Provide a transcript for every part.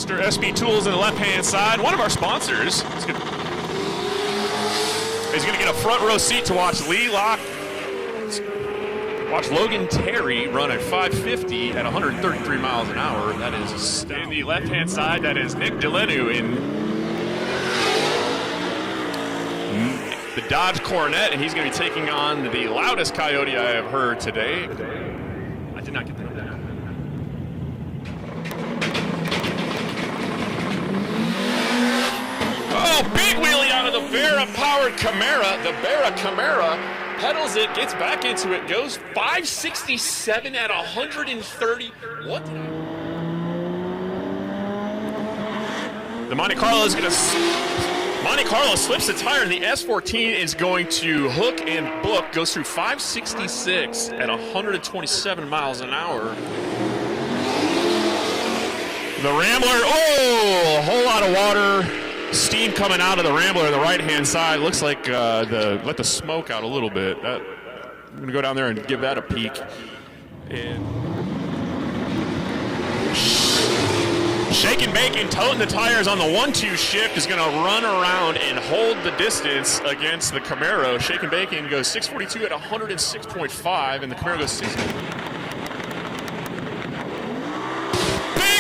Mr. SB Tools in the left-hand side. One of our sponsors is going to get a front row seat to watch watch Logan Terry run at 550 at 133 miles an hour. That is in the left-hand side. That is Nick Delenu in the Dodge Coronet, and he's going to be taking on the loudest coyote I have heard today. I did not get that. Oh, big wheelie out of the Vera-powered Camaro. The Vera Camaro pedals it, gets back into it, goes 567 at 130. What? The Monte Carlo is going to... Monte Carlo slips the tire, and the S14 is going to hook and book, goes through 566 at 127 miles an hour. The Rambler, oh, a whole lot of water. Steam coming out of the Rambler on the right-hand side. Looks like let the smoke out a little bit. I'm going to go down there and give that a peek. And Shakin' Bacon toting the tires on the 1-2 shift is going to run around and hold the distance against the Camaro. Shakin' Bacon goes 642 at 106.5, and the Camaro goes 6.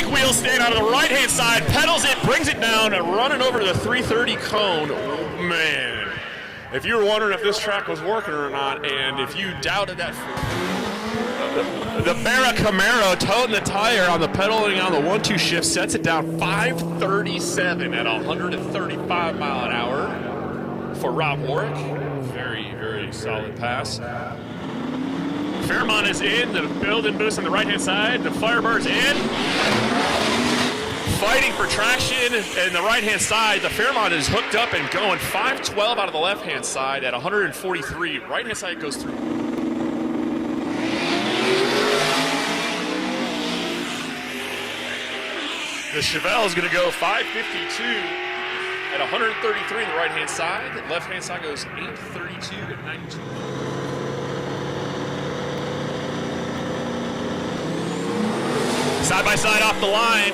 Wheel stand out of the right-hand side, pedals it, brings it down, and running over to the 330 cone. Oh, man, if you were wondering if this track was working or not, and if you doubted that, the Vera Camaro toting the tire on the pedaling on the 1-2 shift sets it down 537 at 135 mile an hour for Rob Warwick. Very, very solid pass. Fairmont is in, the build-in boost on the right-hand side. The Firebird's in. Fighting for traction in the right-hand side. The Fairmont is hooked up and going 512 out of the left-hand side at 143. Right-hand side goes through. The Chevelle is going to go 552 at 133 on the right-hand side. The left-hand side goes 832 at 92. Side by side off the line.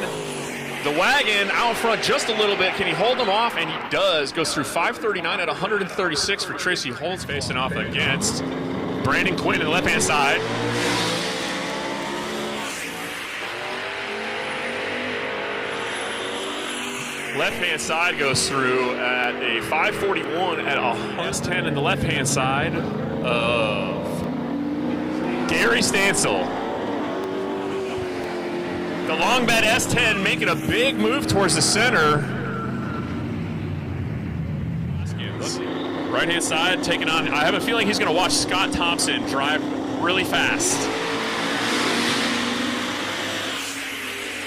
The wagon out front just a little bit. Can he hold them off? And he does. Goes through 539 at 136 for Tracy Holtz, facing off against Brandon Quinn on the left-hand side. Left-hand side goes through at a 541 at 110 in the left-hand side of Gary Stansel. The long bed S10 making a big move towards the center. Right-hand side taking on, I have a feeling he's going to watch Scott Thompson drive really fast.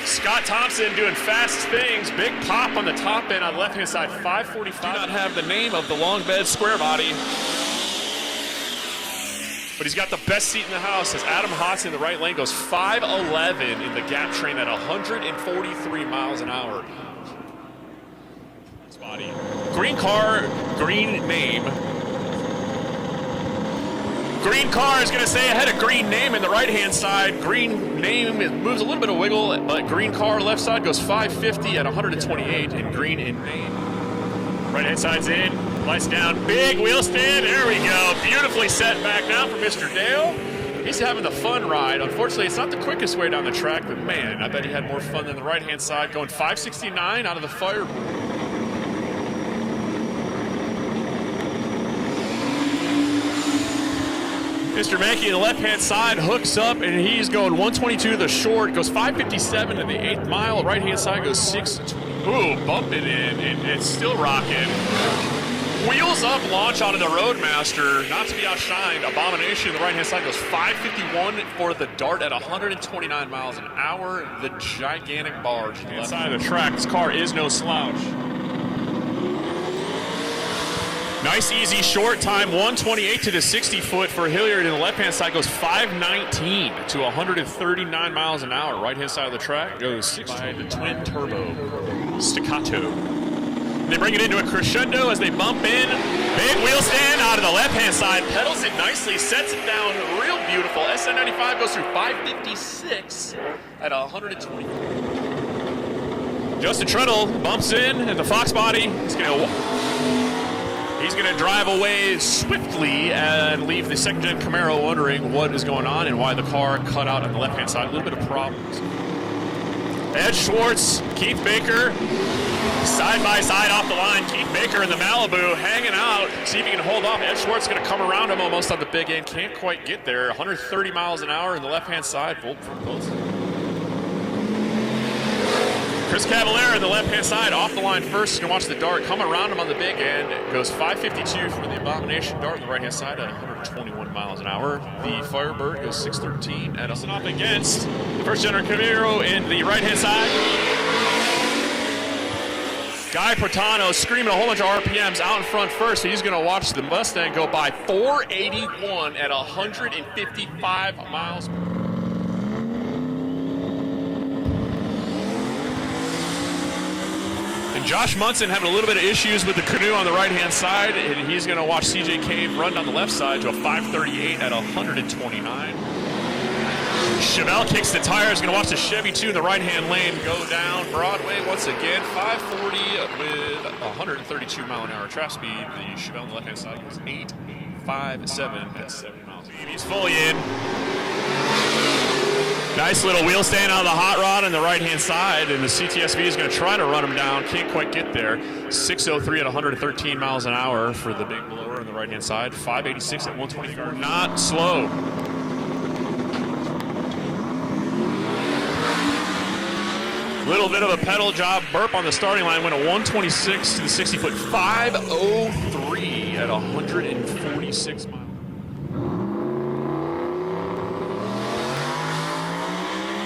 Scott Thompson doing fast things. Big pop on the top end on the left-hand side, 545. Do not have the name of the long bed square body. But he's got the best seat in the house as Adam Haas in the right lane goes 511 in the gap train at 143 miles an hour. Body. Green car, green name. Green car is going to stay ahead of green name in the right-hand side. Green name moves a little bit of wiggle, but green car left side goes 550 at 128 in green in name. Right-hand side's in. Lights down, big wheel stand, there we go. Beautifully set back down for Mr. Dale. He's having the fun ride. Unfortunately, it's not the quickest way down the track, but man, I bet he had more fun than the right-hand side, going 569 out of the fire. Mr. Mankey, the left-hand side, hooks up, and he's going 122 to the short, goes 557 to the 8th mile. Right-hand side goes 620. Ooh, bump it in, and it's still rocking. Wheels up, launch onto the Roadmaster, not to be outshined. Abomination, the right-hand side goes 551 for the Dart at 129 miles an hour. The gigantic barge. Inside of the track, this car is no slouch. Nice, easy, short time, 128 to the 60-foot for Hilliard. And the left-hand side goes 519 to 139 miles an hour. Right-hand side of the track goes 6 by the twin turbo staccato. They bring it into a crescendo as they bump in. Big wheel stand out of the left-hand side. Pedals it nicely, sets it down real beautiful. SN95 goes through 556 at 120. Justin Treadle bumps in the Fox body. He's going to drive away swiftly and leave the second-gen Camaro wondering what is going on and why the car cut out on the left-hand side. A little bit of problems. Ed Schwartz, Keith Baker, side by side off the line. Keith Baker in the Malibu hanging out. See if he can hold off. Ed Schwartz is going to come around him almost on the big end. Can't quite get there. 130 miles an hour in the left-hand side. Volt from both. Chris Cavalier in the left-hand side, off the line first. He's going to watch the dart come around him on the big end. It goes 552 for the Abomination dart on the right-hand side at 121 miles an hour. The Firebird goes 613 at us. Up against the first-gen Camaro in the right-hand side. Guy Portano screaming a whole bunch of RPMs out in front first. He's going to watch the Mustang go by 481 at 155 miles. And Josh Munson having a little bit of issues with the canoe on the right-hand side, and he's going to watch CJ Cave run down the left side to a 538 at 129. Chevelle kicks the tires, going to watch the Chevy 2 in the right-hand lane go down Broadway once again. 540 with 132 mile an hour track speed. The Chevelle on the left-hand side goes 857 at 70 miles. He's fully in. Nice little wheel stand out of the hot rod on the right-hand side, and the CTSV is going to try to run him down. Can't quite get there. 603 at 113 miles an hour for the big blower on the right-hand side. 586 at 124. Not slow. Little bit of a pedal job burp on the starting line. Went a 126 to the 60-foot. 503 at 146 miles.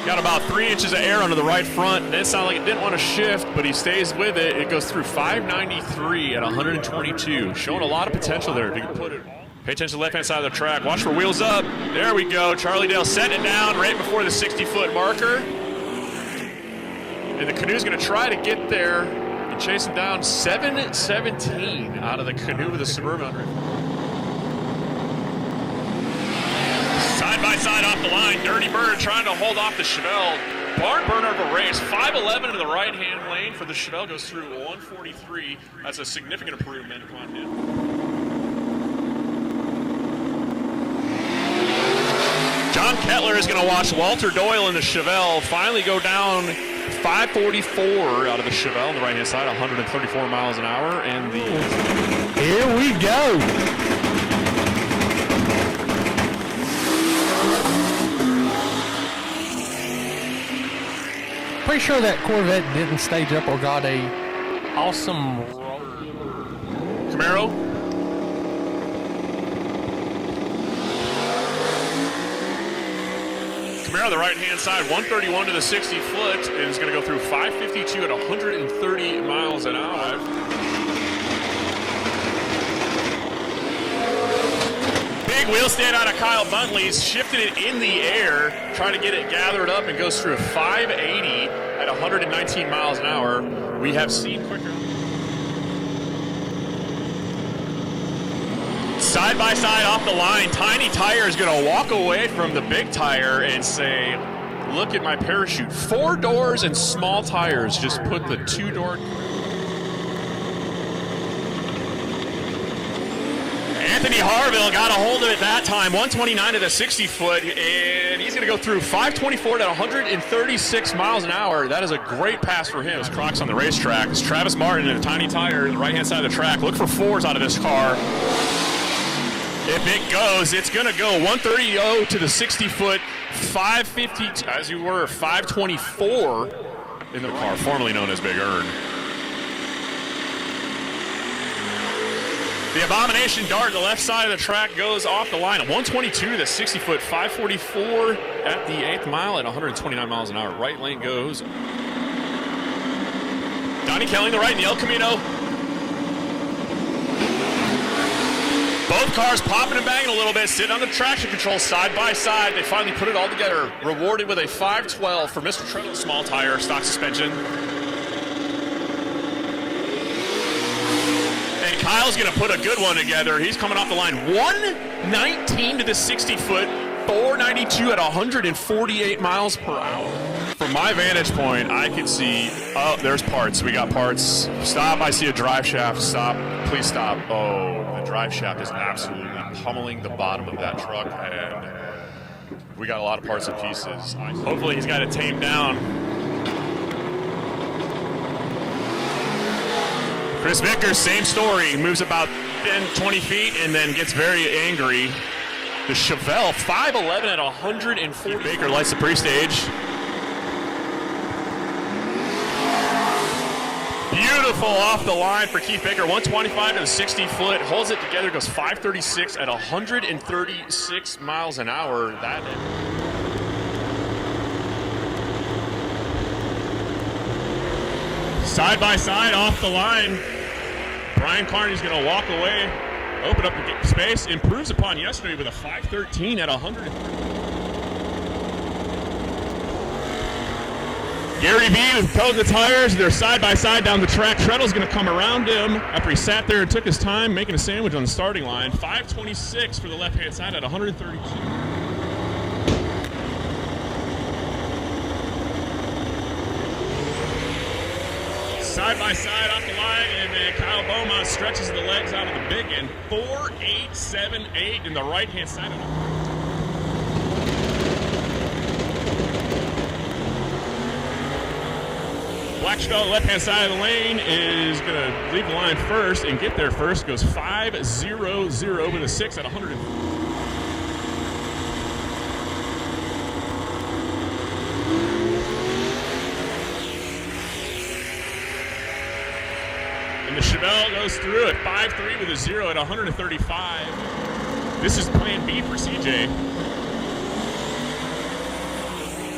Got about 3 inches of air under the right front. It sounded like it didn't want to shift, but he stays with it. It goes through 593 at 122. Showing a lot of potential there if you can put it. Pay attention to the left-hand side of the track. Watch for wheels up. There we go. Charlie Dale setting it down right before the 60-foot marker. And the canoe's going to try to get there and chase him down. 7:17 out of the canoe with the Suburban. Side by side off the line, Dirty Bird trying to hold off the Chevelle. Barn burner of a race. 5:11 in the right-hand lane for the Chevelle, goes through 143. That's a significant improvement on him. John Kettler is going to watch Walter Doyle in the Chevelle finally go down 544 out of the Chevelle on the right-hand side, 134 miles an hour, and the... Here we go. Pretty sure that Corvette didn't stage up or got a awesome Camaro. Camaro on the right-hand side, 131 to the 60-foot, and is going to go through 552 at 130 miles an hour. Big wheel stand out of Kyle Buntley's, shifted it in the air, trying to get it gathered up, and goes through 580 at 119 miles an hour. We have seen quicker. Side by side off the line, Tiny Tire is going to walk away from the big tire and say, look at my parachute. 4 doors and small tires, just put the 2-door. Anthony Harville got a hold of it that time, 129 to the 60-foot, and he's going to go through 524 to 136 miles an hour. That is a great pass for him. It's Crocs on the racetrack. It's Travis Martin and a Tiny Tire on the right-hand side of the track. Look for 4s out of this car. If it goes, it's going to go 130 to the 60-foot, 550, as you were, 524 in the car, formerly known as Big Earn. The Abomination dart on the left side of the track goes off the line at 122 to the 60-foot, 544 at the 8th mile at 129 miles an hour. Right lane goes Donnie Kelly in the right in the El Camino. Both cars popping and banging a little bit, sitting on the traction control side by side. They finally put it all together. Rewarded with a 512 for Mr. Treadle, small tire, stock suspension. And Kyle's going to put a good one together. He's coming off the line. 119 to the 60-foot, 492 at 148 miles per hour. From my vantage point, I can see, oh, there's parts. We got parts. Stop, I see a drive shaft. Stop, please stop. Oh, the drive shaft is absolutely pummeling the bottom of that truck, and we got a lot of parts and pieces. Hopefully he's got it tamed down. Chris Vickers, same story. Moves about 10, 20 feet and then gets very angry. The Chevelle, 5'11 at 140. Baker lights the pre-stage. Beautiful off the line for Keith Baker. 125 to the 60-foot. Holds it together, goes 536 at 136 miles an hour. That side by side off the line. Brian Carney's going to walk away, open up the space, improves upon yesterday with a 513 at 100. Gary B with Pelga tires. They're side by side down the track. Treadle's going to come around him after he sat there and took his time making a sandwich on the starting line. 526 for the left-hand side at 132. Side by side off the line, and then Kyle Beaumont stretches the legs out of the big end. 4.878 in the right-hand side of the Blackstone on the left-hand side of the lane is going to leave the line first and get there first. Goes 5.00 with a 6 at 100. And the Chevelle goes through at 5.3 with a 0 at 135. This is plan B for CJ.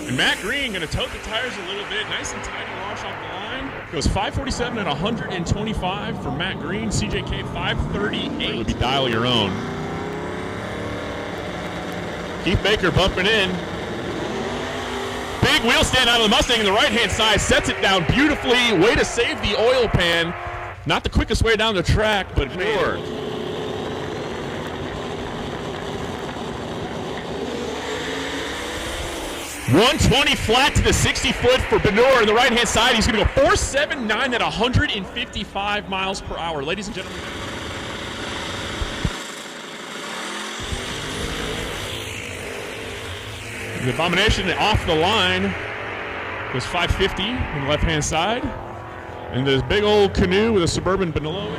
And Matt Green going to tote the tires a little bit. Nice and tidy launch off the line. Goes 5.47 at 125 for Matt Green. CJK 5.38. Would be dial your own. Keith Baker bumping in. Big wheel stand out of the Mustang in the right-hand side. Sets it down beautifully. Way to save the oil pan. Not the quickest way down the track, but more. 120 flat to the 60-foot for Benor on the right-hand side. He's going to go 4.79 at 155 miles per hour. Ladies and gentlemen. The Domination off the line was 550 on the left-hand side. And this big old canoe with a Suburban Benello.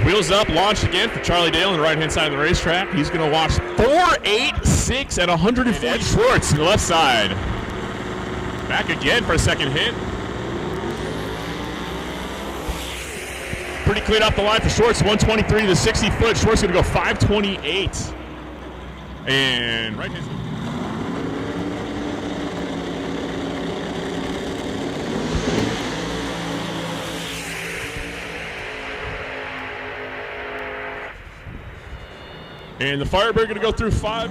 Wheels up, launched again for Charlie Dale on the right-hand side of the racetrack. He's going to watch 4.86 at 140. Schwartz on the left side. Back again for a second hit. Pretty clean off the line for Schwartz. 123 to the 60-foot. Schwartz going to go 5.28. And right-hand side. And the Firebird going to go through 5.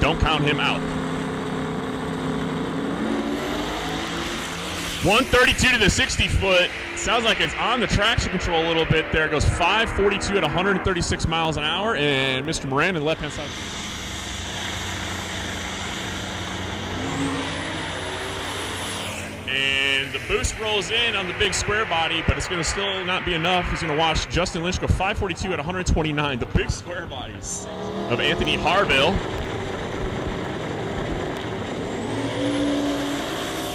Don't count him out. 132 to the 60-foot. Sounds like it's on the traction control a little bit there. Goes 542 at 136 miles an hour. And Mr. Moran on the left-hand side. And the boost rolls in on the big square body, but it's going to still not be enough. He's going to watch Justin Lynch go 542 at 129. The big square bodies of Anthony Harville.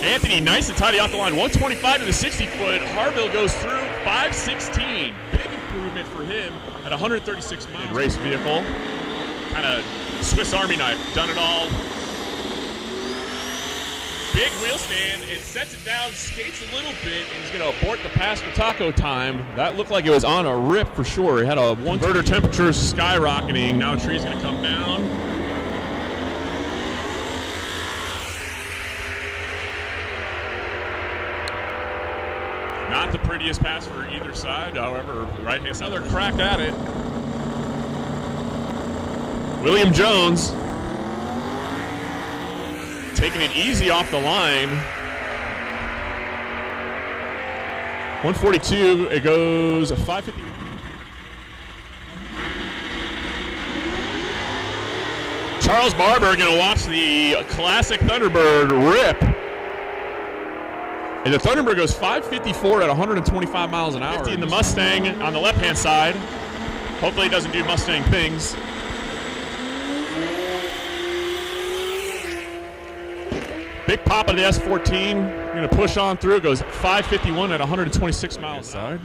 Anthony nice and tidy off the line. 125 to the 60-foot. Harville goes through 516. Big improvement for him at 136 miles. Race vehicle. Kind of Swiss Army knife. Done it all. Big wheel stand, and sets it down, skates a little bit, and he's going to abort the pass for taco time. That looked like it was on a rip for sure. It had a converter temperatures skyrocketing. Now the tree's going to come down. Not the prettiest pass for either side, however, right-hand side. Another crack at it. William Jones. Taking it easy off the line. 142, it goes 550. Charles Barber going to watch the classic Thunderbird rip. And the Thunderbird goes 554 at 125 miles an hour. 50 in the Mustang on the left-hand side. Hopefully it doesn't do Mustang things. Big pop of the S14. Going to push on through. It goes 551 at 126 miles side.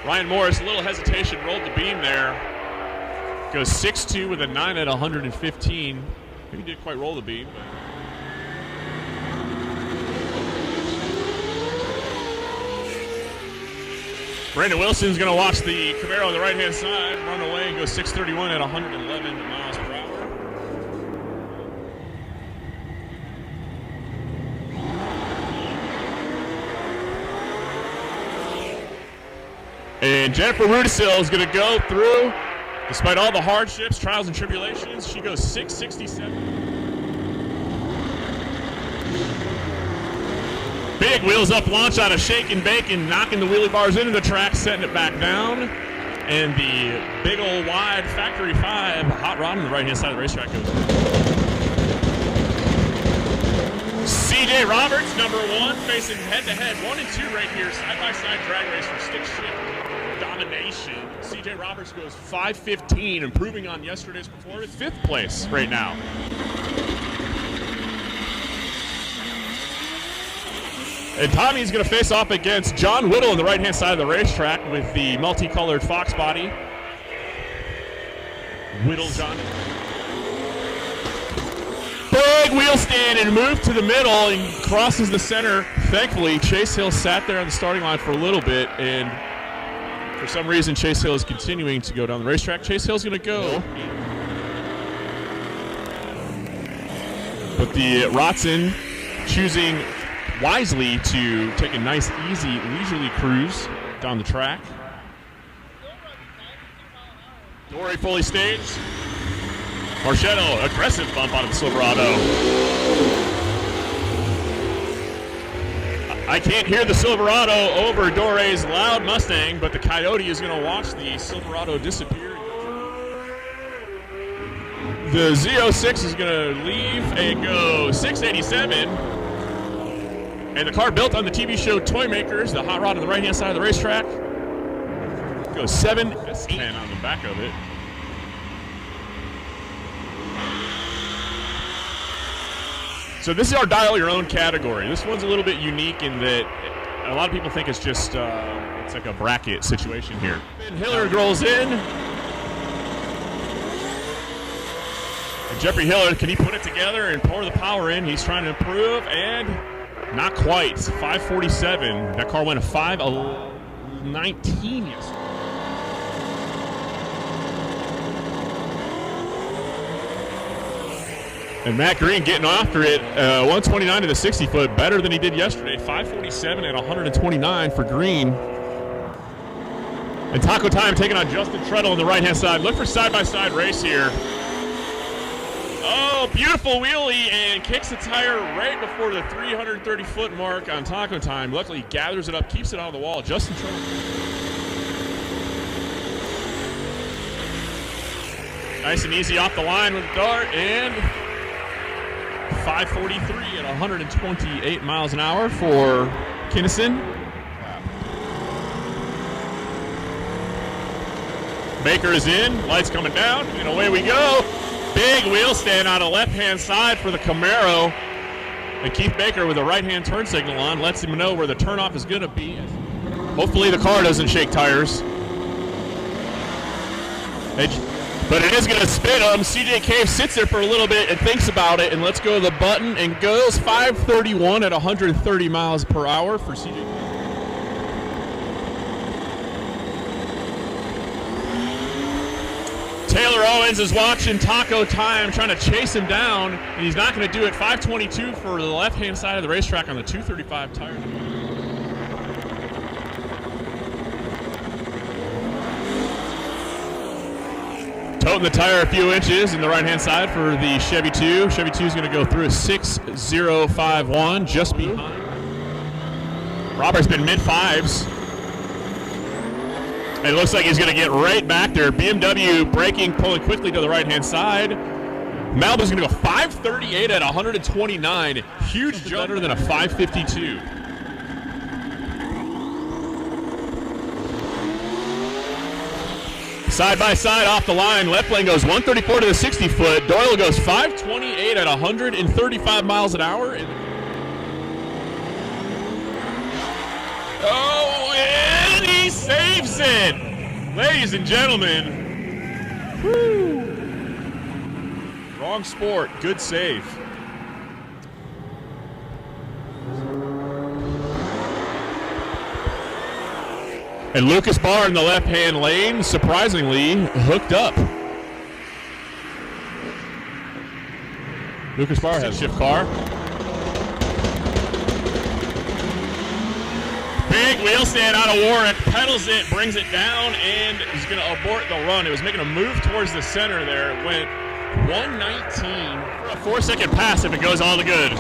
Ryan Morris, a little hesitation, rolled the beam there. Goes 6.2 with a 9 at 115. Maybe didn't quite roll the beam. Brandon Wilson's going to watch the Camaro on the right-hand side, run away and go 631 at 111 miles per hour. And Jennifer Rudisil is going to go through, despite all the hardships, trials, and tribulations. She goes 667. Big wheels up launch out of Shake and Bacon, knocking the wheelie bars into the track, setting it back down. And the big old wide Factory 5 hot rod on the right-hand side of the racetrack goes. CJ Roberts, number 1, facing head-to-head, 1 and 2 right here, side-by-side drag race for stick shift domination. CJ Roberts goes 5:15, improving on yesterday's performance, 5th place right now. And Tommy's going to face off against John Whittle on the right-hand side of the racetrack with the multicolored Fox body. Whittle, John. Big wheel stand and move to the middle and crosses the center. Thankfully, Chase Hill sat there on the starting line for a little bit, and for some reason, Chase Hill is continuing to go down the racetrack. Chase Hill's going to go. But the Rotson choosing wisely to take a nice, easy, leisurely cruise down the track. Dory fully staged. Marchetto, aggressive bump out of the Silverado. I can't hear the Silverado over Dore's loud Mustang, but the Coyote is going to watch the Silverado disappear. The Z06 is going to leave and go 687. And the car built on the TV show Toy Makers, the hot rod on the right-hand side of the racetrack, goes 7-10 on the back of it. So this is our dial your own category. This one's a little bit unique in that a lot of people think it's just it's like a bracket situation here. And Hillard rolls in. And Jeffrey Hillard, can he put it together and pour the power in? He's trying to improve, and not quite. 547. That car went a 5:19 yesterday. And Matt Green getting after it, 129 to the 60-foot, better than he did yesterday. 547 at 129 for Green. And Taco Time taking on Justin Treadle on the right-hand side. Look for side-by-side race here. Oh, beautiful wheelie, and kicks the tire right before the 330-foot mark on Taco Time. Luckily, he gathers it up, keeps it on the wall. Justin Treadle. Nice and easy off the line with the dart, and 543 at 128 miles an hour for Kinnison. Baker is in, lights coming down, and away we go. Big wheel stand on the left-hand side for the Camaro. And Keith Baker with a right-hand turn signal on lets him know where the turnoff is going to be. Hopefully the car doesn't shake tires. But it is going to spin him. CJ Cave sits there for a little bit and thinks about it, and let's go to the button, and goes 531 at 130 miles per hour for CJ Cave. Taylor Owens is watching Taco Time, trying to chase him down, and he's not going to do it. 522 for the left-hand side of the racetrack on the 235 tire. Toting the tire a few inches in the right-hand side for the Chevy 2. Chevy 2 is going to go through a 6.051, just behind. Robert's been mid-fives. It looks like he's going to get right back there. BMW braking, pulling quickly to the right-hand side. Malibu's going to go 538 at 129. Huge jump, better than a 552. Side by side off the line. Left lane goes 134 to the 60 foot. Doyle goes 528 at 135 miles an hour. Oh, and he saves it! Ladies and gentlemen. Woo. Wrong sport. Good save. And Lucas Barr in the left-hand lane, surprisingly, hooked up. Lucas Barr has a shift car. Big wheel stand out of Warwick, pedals it, brings it down, and is going to abort the run. It was making a move towards the center there. It went 119, a 4-second pass if it goes all the good.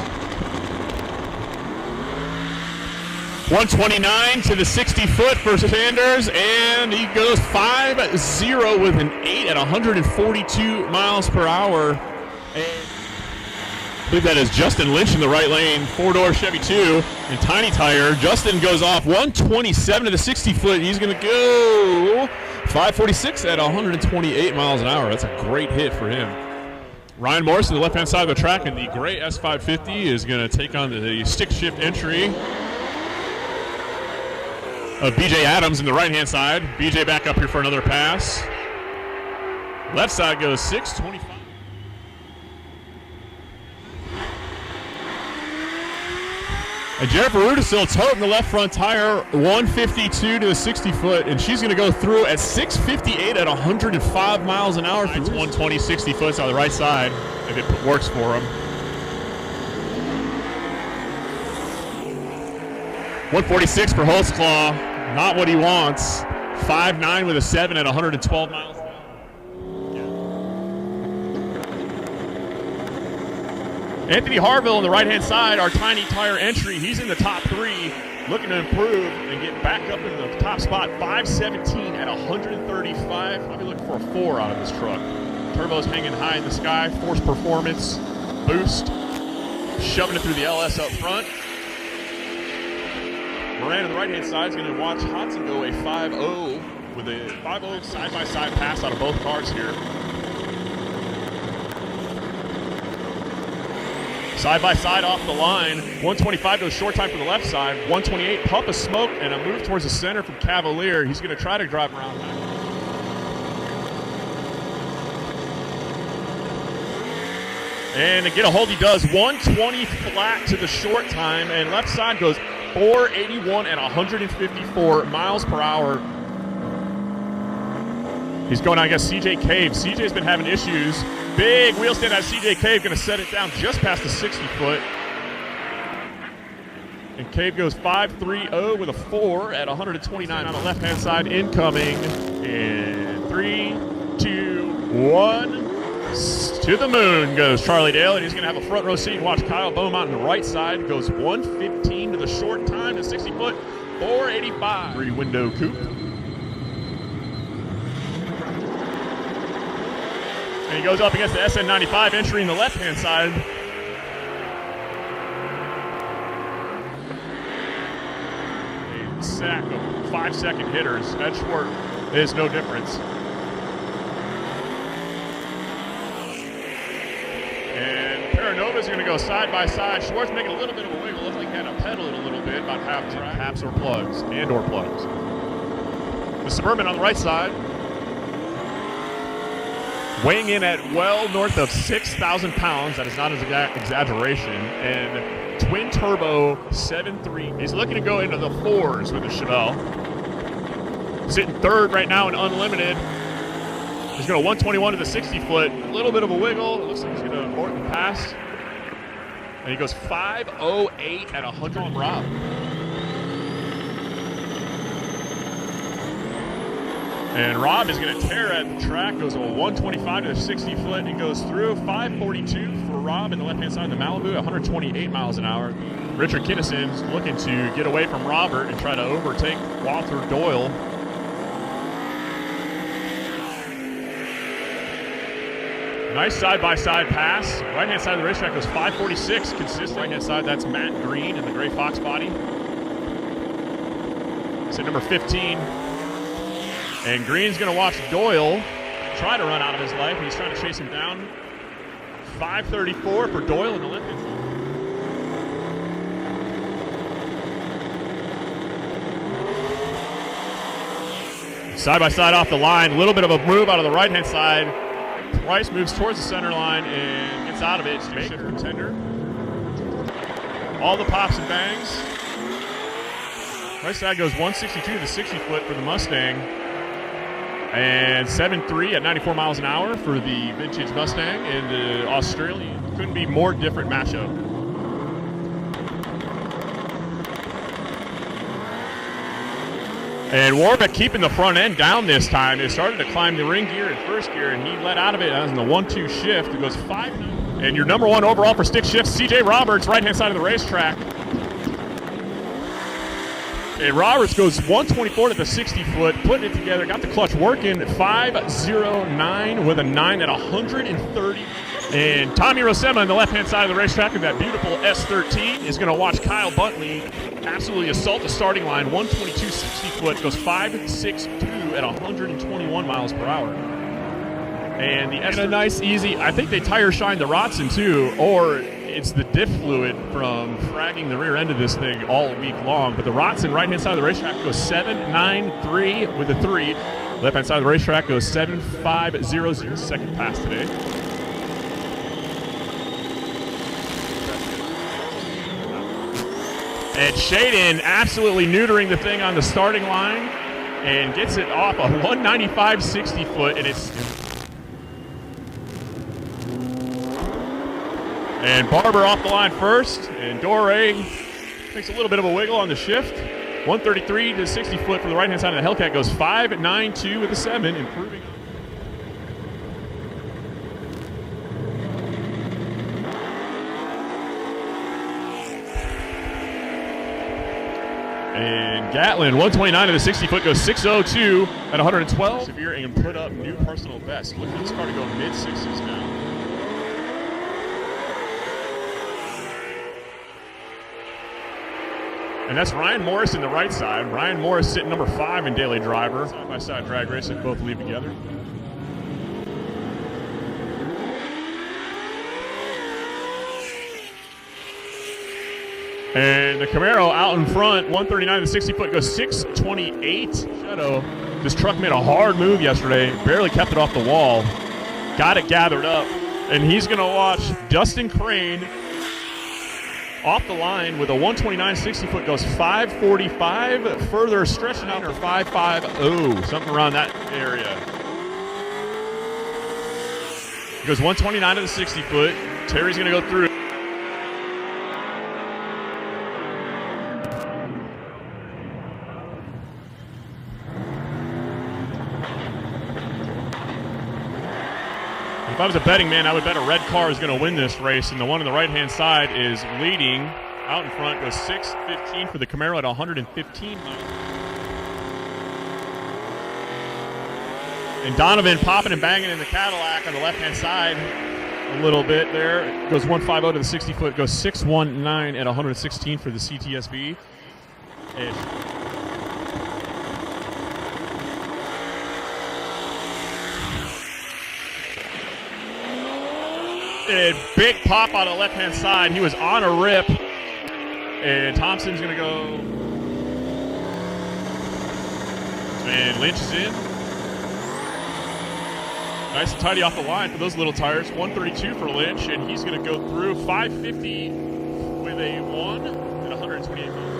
129 to the 60 foot for Sanders, and he goes 5-0 with an 8 at 142 miles per hour. And I believe that is Justin Lynch in the right lane, 4-door Chevy 2, and tiny tire. Justin goes off 127 to the 60 foot. He's going to go 546 at 128 miles an hour. That's a great hit for him. Ryan Morris on the left-hand side of the track, and the gray S550 is going to take on the stick shift entry of BJ Adams in the right-hand side. BJ back up here for another pass. Left side goes 625. And Jennifer Rudisill toting the left front tire, 152 to the 60 foot, and she's going to go through at 658 at 105 miles an hour. It's 120, 60 foot on the right side if it works for him. 146 for Holtzclaw, not what he wants. 5'9" with a 7 at 112 miles an hour. Anthony Harville on the right-hand side, our tiny tire entry. He's in the top 3, looking to improve and get back up in the top spot. 517 at 135. I'll be looking for a 4 out of this truck. Turbo's hanging high in the sky. Force performance, boost, shoving it through the LS up front. Moran on the right-hand side is going to watch Hodson go a 5-0 with a 5-0 side-by-side pass out of both cars here. Side-by-side off the line. 125 to a short time for the left side. 128, puff of smoke, and a move towards the center from Cavalier. He's going to try to drive around back. And to get a hold, he does. 120 flat to the short time, and left side goes 481 at 154 miles per hour. He's going on against CJ Cave. CJ's been having issues. Big wheel stand out of CJ Cave, going to set it down just past the 60 foot. And Cave goes 5.30 with a 4 at 129 on the left-hand side. Incoming in 3, 2, 1. To the moon goes Charlie Dale, and he's going to have a front row seat and watch Kyle Beaumont on the right side. Goes 115 to the short time to 60 foot, 485. 3-window coupe. And he goes up against the SN95 entry in the left-hand side. A sack of 5-second hitters. Edgeworth is no difference. And Paranova's going to go side by side. Schwartz making a little bit of a wiggle. Looks like he had to pedal it a little bit, about half track. Taps or plugs, and/or plugs. The Suburban on the right side, weighing in at well north of 6,000 pounds. That is not an exaggeration. And twin turbo 7.3. He's looking to go into the 4s with the Chevelle. Sitting third right now in Unlimited. He's going to 121 to the 60 foot. A little bit of a wiggle. It looks like he's going to abort the pass. And he goes 5.08 at 100 on Rob. And Rob is going to tear at the track, goes a 125 to the 60 foot, and goes through 542 for Rob in the left-hand side of the Malibu, 128 miles an hour. Richard Kinnison's looking to get away from Robert and try to overtake Walter Doyle. Nice side-by-side pass. Right-hand side of the racetrack goes 546, consistent. Right-hand side, that's Matt Green in the gray Fox body. So number 15. And Green's going to watch Doyle try to run out of his life. He's trying to chase him down. 534 for Doyle in the left-hand side. Side-by-side off the line. A little bit of a move out of the right-hand side. Price moves towards the center line and gets out of it. Make it contender. All the pops and bangs. Right side goes 162 to the 60 foot for the Mustang. And 7.3 at 94 miles an hour for the vintage Mustang. And the Australian couldn't be more different matchup. And Warbeck keeping the front end down this time. It started to climb the ring gear in first gear, and he let out of it as in the 1-2 shift. It goes 5. And your number 1 overall for stick shift, C.J. Roberts, right-hand side of the racetrack. And Roberts goes 124 to the 60 foot, putting it together, got the clutch working, 5.09 with a 9 at 130. And Tommy Rosema on the left-hand side of the racetrack in that beautiful S13 is going to watch Kyle Buntley absolutely assault the starting line, 122 60 foot, goes 5.62 at 121 miles per hour. And the S13, a nice, easy, I think they tire shined the Rotson too, or it's the diff fluid from fragging the rear end of this thing all week long. But the Rotson right-hand side of the racetrack goes 7.93 with a 3. Left-hand side of the racetrack goes 7.500. Second pass today. And Shaden absolutely neutering the thing on the starting line and gets it off a 195 60 foot, and it's. And Barber off the line first, and Dore takes a little bit of a wiggle on the shift. 133 to 60 foot for the right-hand side of the Hellcat goes 5.92 with a 7, improving. And Gatlin, 129 to the 60 foot goes 6.02 at 112. Severe and put up new personal best. Look at this car to go mid-60s now. And that's Ryan Morris in the right side. Ryan Morris sitting number 5 in Daily Driver. Side-by-side drag racing, both leave together. And the Camaro out in front, 139 to 60 foot, goes 6.28. Shadow, this truck made a hard move yesterday, barely kept it off the wall. Got it gathered up. And he's going to watch Dustin Crane off the line with a 129 60 foot, goes 5.45, further stretching out for 5.50, something around that area. Goes 129 to the 60 foot. Terry's going to go through. If I was a betting man, I would bet a red car is going to win this race, and the one on the right-hand side is leading. Out in front goes 6.15 for the Camaro at 115 miles. And Donovan popping and banging in the Cadillac on the left-hand side a little bit there. Goes 150 to the 60 foot, goes 6.19 at 116 for the CTSV. And big pop on the left-hand side. He was on a rip. And Thompson's going to go. And Lynch is in. Nice and tidy off the line for those little tires. 132 for Lynch, and he's going to go through 550 with a 1 at 128 miles.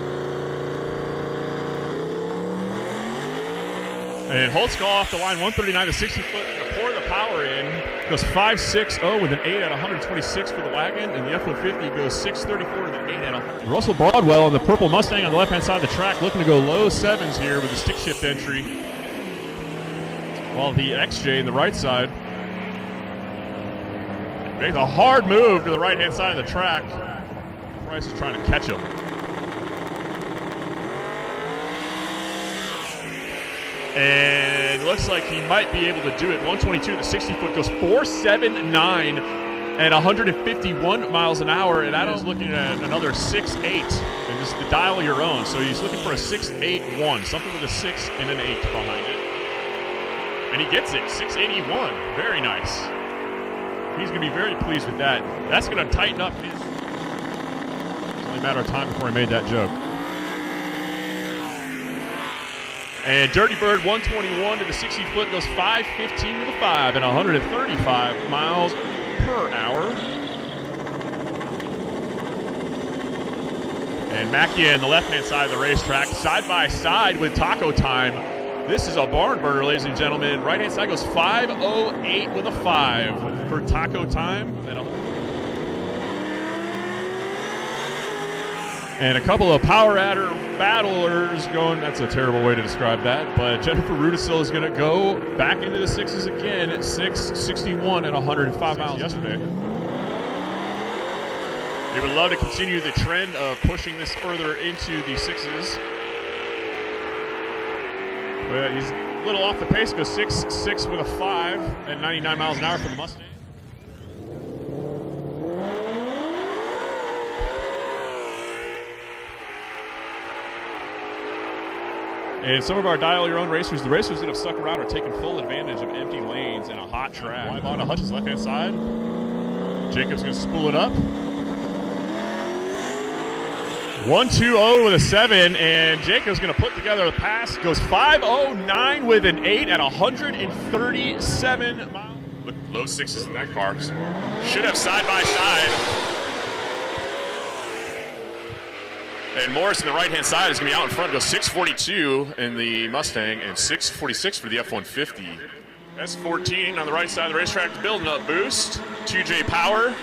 And Holtzko off the line, 139 to 60 foot, going to pour the power in. Goes 5.60 with an 8 at 126 for the wagon, and the F-150 goes 6.34 with an 8 at 100. Russell Broadwell on the purple Mustang on the left-hand side of the track, looking to go low 7s here with the stick shift entry. While the XJ in the right side makes a hard move to the right-hand side of the track. Price is trying to catch him. And it looks like he might be able to do it. 122, the 60-foot goes 4.79 at 151 miles an hour. And Adam's looking at another 6.8. And this is the dial your own. So he's looking for a 6.81, something with a 6 and an 8 behind it. And he gets it, 6.81. Very nice. He's going to be very pleased with that. That's going to tighten up his... It's only a matter of time before he made that joke. And Dirty Bird 121 to the 60-foot goes 5.15 with a 5 at 135 miles per hour. And Macchia on the left-hand side of the racetrack, side by side with Taco Time. This is a barn burner, ladies and gentlemen. Right-hand side goes 5.08 with a 5 for Taco Time. And a couple of power adder battlers going, that's a terrible way to describe that, but Jennifer Rudisill is going to go back into the sixes again at 6.61 at 105 miles yesterday. They would love to continue the trend of pushing this further into the sixes. But he's a little off the pace, goes 6.6 with a 5 at 99 miles an hour for the Mustang. And some of our dial your own racers, the racers that have stuck around are taking full advantage of empty lanes and a hot track. Live on to Hutch's left-hand side. Jacob's going to spool it up. 1-2-0 with a 7, and Jacob's going to put together a pass. Goes 5.09 with an 8 at 137 miles. Look, low sixes in that car. Should have side by side. And Morris on the right-hand side is going to be out in front. Goes 6.42 in the Mustang and 6.46 for the F-150. S14 on the right side of the racetrack, building up boost. 2J power.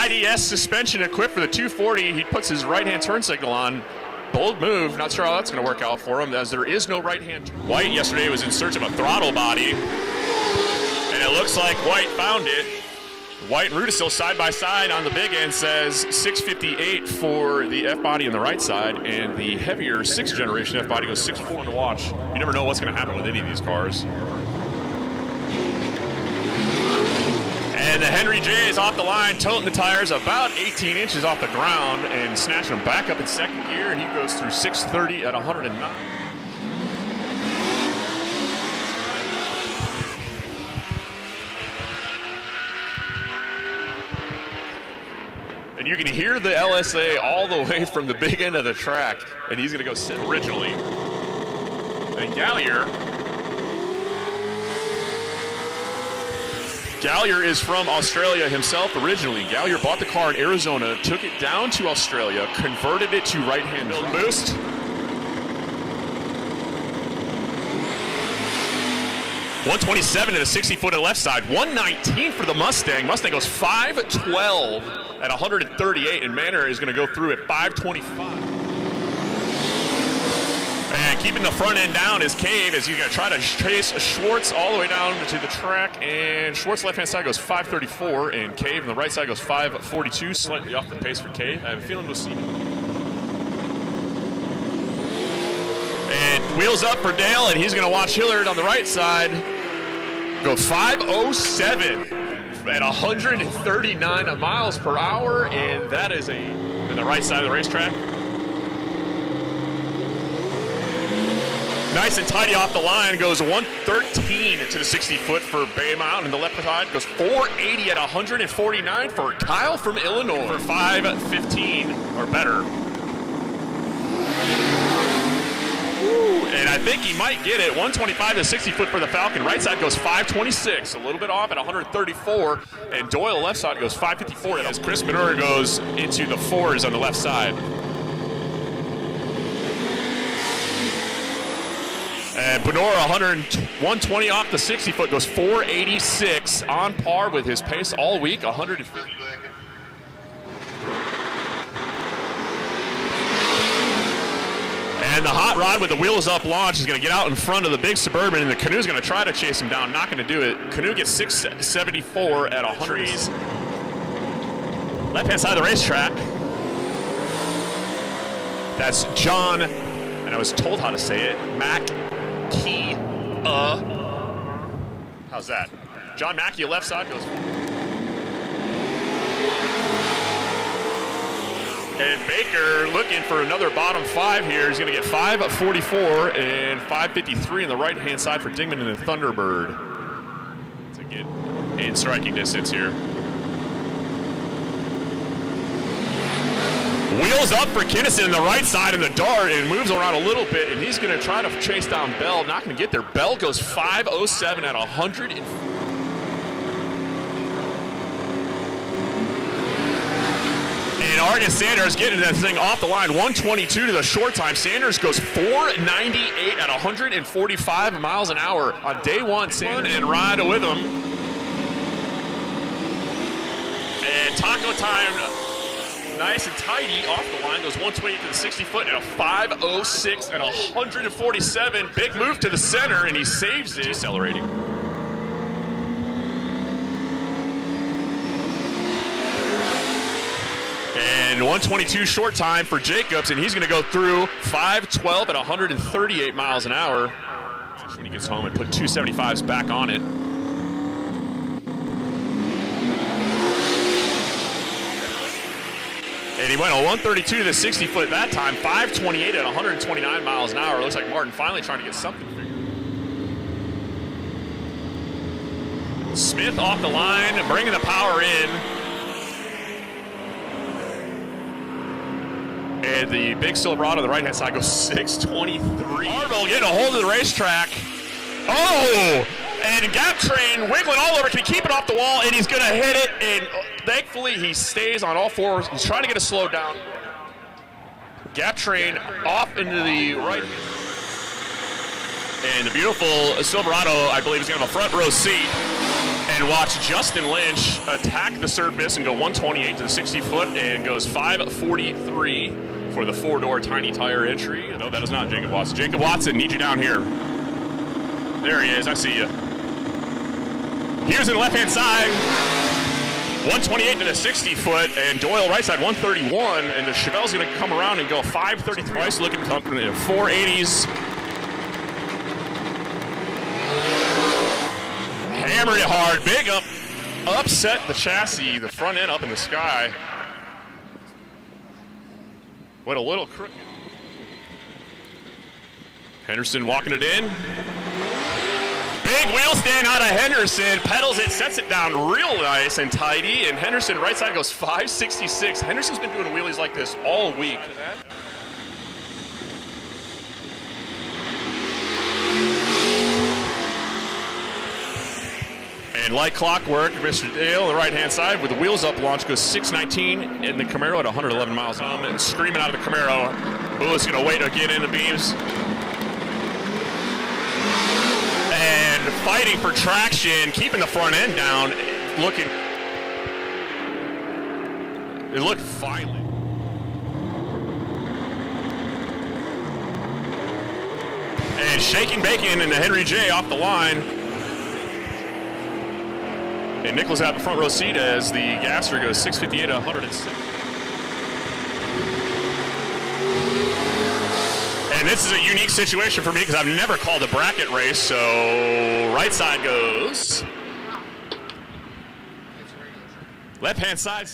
IDS suspension equipped for the 240. He puts his right-hand turn signal on. Bold move. Not sure how that's going to work out for him, as there is no right-hand. White yesterday was in search of a throttle body, and it looks like White found it. White and Rudisill side by side on the big end says 6.58 for the F-body on the right side, and the heavier 6th generation F-body goes 6.4 on the watch. You never know what's going to happen with any of these cars. And the Henry J is off the line, toting the tires about 18 inches off the ground and snatching them back up in second gear, and he goes through 6.30 at 109. And you can hear the LSA all the way from the big end of the track, and he's going to go sit originally. And Gallier is from Australia himself originally. Gallier bought the car in Arizona, took it down to Australia, converted it to right-hand boost. .127 at a 60-foot at left side. 119 for the Mustang. Mustang goes 5.12 at 138, and Manor is going to go through at 5.25. And keeping the front end down is Cave, as he's going to try to chase Schwartz all the way down to the track. And Schwartz left-hand side goes 5.34, and Cave on the right side goes 5.42, slightly off the pace for Cave. I have a feeling we'll see. And wheels up for Dale, and he's going to watch Hillard on the right side go 5.07 at 139 miles per hour, and that is on the right side of the racetrack. Nice and tidy off the line, goes 113 to the 60-foot for Baymount, and the left side goes 480 at 149 for Kyle from Illinois for 5.15 or better. And I think he might get it. 125 to 60-foot for the Falcon. Right side goes 5.26, a little bit off at 134. And Doyle left side goes 5.54 as Chris Manura goes into the fours on the left side. And Benora 120 off the 60-foot goes 486, on par with his pace all week, 150. And the hot rod with the wheels up launch is going to get out in front of the big Suburban, and the Canoe's going to try to chase him down. Not going to do it. Canoe gets 674 at 100. Left-hand side of the racetrack. That's John, and I was told how to say it, Mackey. How's that? John Mackey, left side goes. And Baker looking for another bottom 5 here. He's going to get 5:44 and 5:53 on the right-hand side for Dingman and the Thunderbird to get in striking distance here. Wheels up for Kinnison on the right side in the dart and moves around a little bit, and he's going to try to chase down Bell. Not going to get there. Bell goes 5:07 at 100. And Argus Sanders getting that thing off the line, 122 to the short time. Sanders goes 498 at 145 miles an hour on day 1. Sanders and ride with him. And Taco Time, nice and tidy off the line, goes 128 to the 60 foot and a 5:06 and 147. Big move to the center, and he saves it. Accelerating. And 122 short time for Jacobs, and he's going to go through 5:12 at 138 miles an hour when he gets home and put 275s back on it. And he went a 132 to the 60 foot that time, 5:28 at 129 miles an hour. Looks like Martin finally trying to get something figured. Smith off the line, bringing the power in. And the big Silverado on the right-hand side goes 6:23. Marvel getting a hold of the racetrack. Oh! And Gap Train wiggling all over. Can he keep it off the wall? And he's going to hit it. And thankfully, he stays on all fours. He's trying to get a slow down. Gap Train off into the right. And the beautiful Silverado, I believe, is going to have a front row seat. And watch Justin Lynch attack the surface and go 128 to the 60 foot and goes 5:43 for the 4-door tiny tire entry. No, that is not Jacob Watson. Jacob Watson, need you down here. There he is. I see you. Here's in the left-hand side. 128 to the 60 foot, and Doyle right side 131, and the Chevelle's going to come around and go 5:33. Price looking company in 480s. Hammered it hard, big upset the chassis, the front end up in the sky. Went a little crooked. Henderson walking it in. Big wheel stand out of Henderson, pedals it, sets it down real nice and tidy, and Henderson right side goes 5:66. Henderson's been doing wheelies like this all week. And like clockwork, Mr. Dale on the right-hand side with the wheels up launch goes 6:19 in the Camaro at 111 miles an hour. And screaming out of the Camaro, Bullis going to wait to get in the beams. And fighting for traction, keeping the front end down, looking. It looked violent. And shaking bacon in the Henry J off the line. And Nichols out the front row seat as the Gasser goes 6:58 to 106. And this is a unique situation for me because I've never called a bracket race. So right side goes. Left-hand side.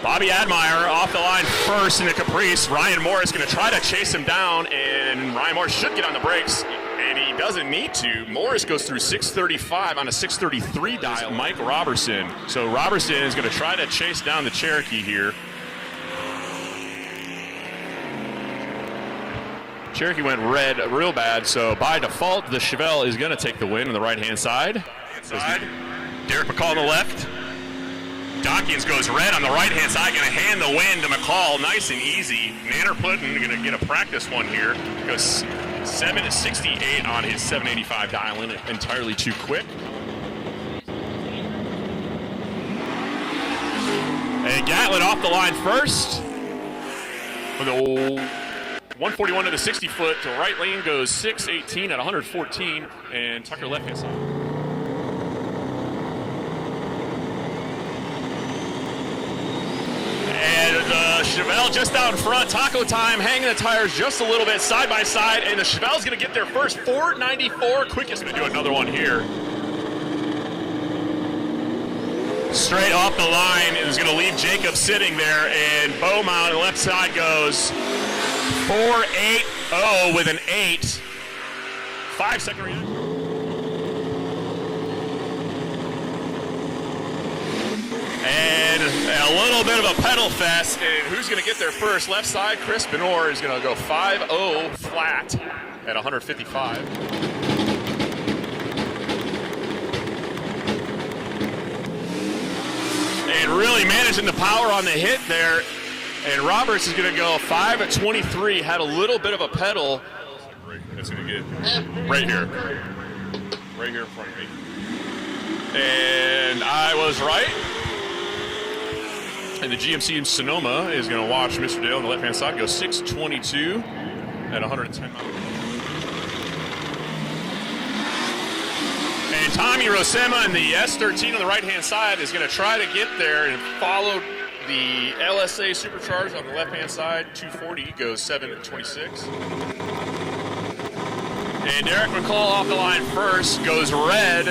Bobby Admire off the line first in the Caprice. Ryan Morris going to try to chase him down, and Ryan Morris should get on the brakes. And he doesn't need to. Morris goes through 6:35 on a 6:33 dial. Mike Robertson. So Robertson is going to try to chase down the Cherokee here. Cherokee went red real bad, so by default, the Chevelle is going to take the win on the right-hand side. Derek McCall on the left. Dawkins goes red on the right-hand side, going to hand the win to McCall, nice and easy. Nanner Puddin going to get a practice one here. Goes 7:68 on his 785 dial in, entirely too quick. And Gatlin off the line first. With a 141 to the 60-foot to right lane goes 618 at 114, and Tucker left-hand side. And the Chevelle just out in front. Taco Time hanging the tires just a little bit side by side, and the Chevelle's going to get there first. 494, quickest. Going to do another one here. Straight off the line is going to leave Jacob sitting there, and Beaumont on the left side goes 4.80 with an 8. 5-second reaction. And a little bit of a pedal fest, and who's going to get there first? Left side, Chris Benor is going to go 5.0 flat at 155. And really managing the power on the hit there. And Roberts is going to go 5.23, had a little bit of a pedal. That's going to get right here. Right here in front of me. And I was right. And the GMC in Sonoma is going to watch Mr. Dale on the left-hand side go 6.22 at 110 miles. And Tommy Rosema in the S13 on the right-hand side is going to try to get there and follow the LSA Supercharged on the left-hand side. 240 goes 7.26. And Derek McCall off the line first goes red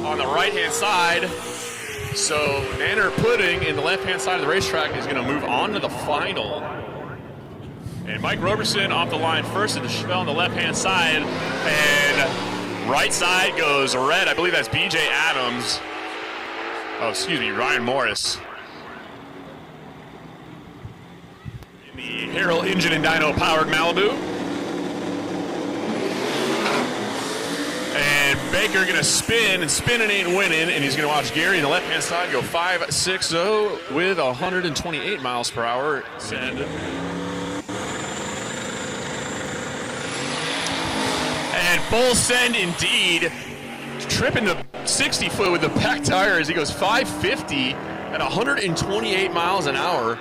on the right-hand side. So Nanner Pudding in the left-hand side of the racetrack is going to move on to the final. And Mike Roberson off the line first at the Chevelle on the left-hand side. And right side goes red. I believe that's BJ Adams. Oh, excuse me, Ryan Morris. In the Harrell engine and dyno powered Malibu. And Baker going to spin, and spinning ain't winning, and he's going to watch Gary on the left-hand side go 5.60 with 128 miles per hour. And full send indeed, tripping the 60-foot with the back tire as he goes 5.50 at 128 miles an hour.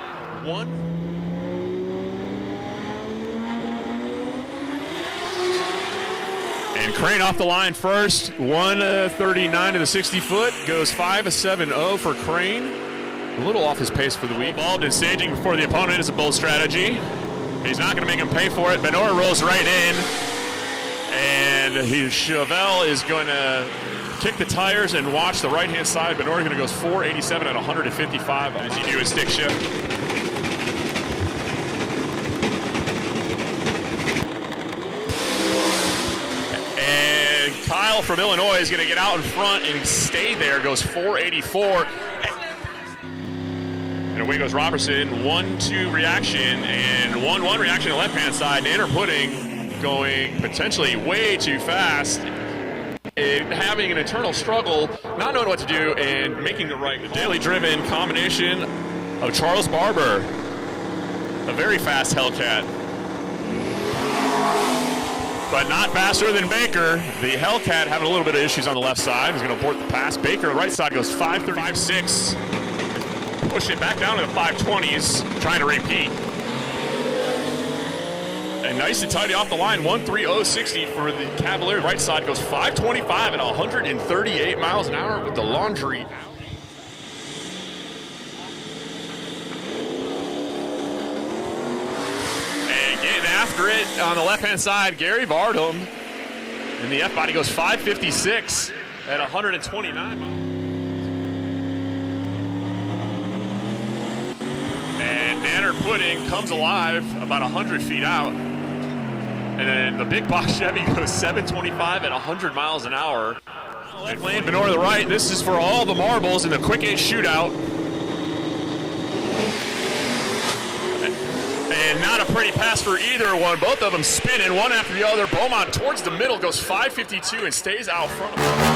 And Crane off the line first, 139 to the 60-foot, goes 5.70 for Crane. A little off his pace for the week. Involved in staging before the opponent is a bold strategy. He's not going to make him pay for it. Benor rolls right in. And his Chevelle is going to kick the tires and watch the right-hand side. Benor going to go 487 at 155 as he do his stick shift. And Kyle from Illinois is going to get out in front and stay there. Goes 484. And away goes Robertson. 1-2 reaction and 1-1 reaction on the left-hand side. Nanner Pudding going potentially way too fast, and having an internal struggle, not knowing what to do, and making the right. The daily driven combination of Charles Barber, a very fast Hellcat, but not faster than Baker. The Hellcat having a little bit of issues on the left side. He's going to abort the pass. Baker, the right side, goes 5.36. Push it back down to the 520s, trying to repeat. And nice and tidy off the line, 130.60 for the Cavalier. Right side goes 525 at 138 miles an hour with the laundry. And getting after it on the left-hand side, Gary Bardum. And the F-body goes 556 at 129 miles. And Nanner Pudding comes alive about 100 feet out. And then the big box Chevy goes 725 at 100 miles an hour. Left lane, Benor to the right. This is for all the marbles in the Quick 8 shootout. And not a pretty pass for either one. Both of them spinning one after the other. Beaumont towards the middle goes 552 and stays out front of them.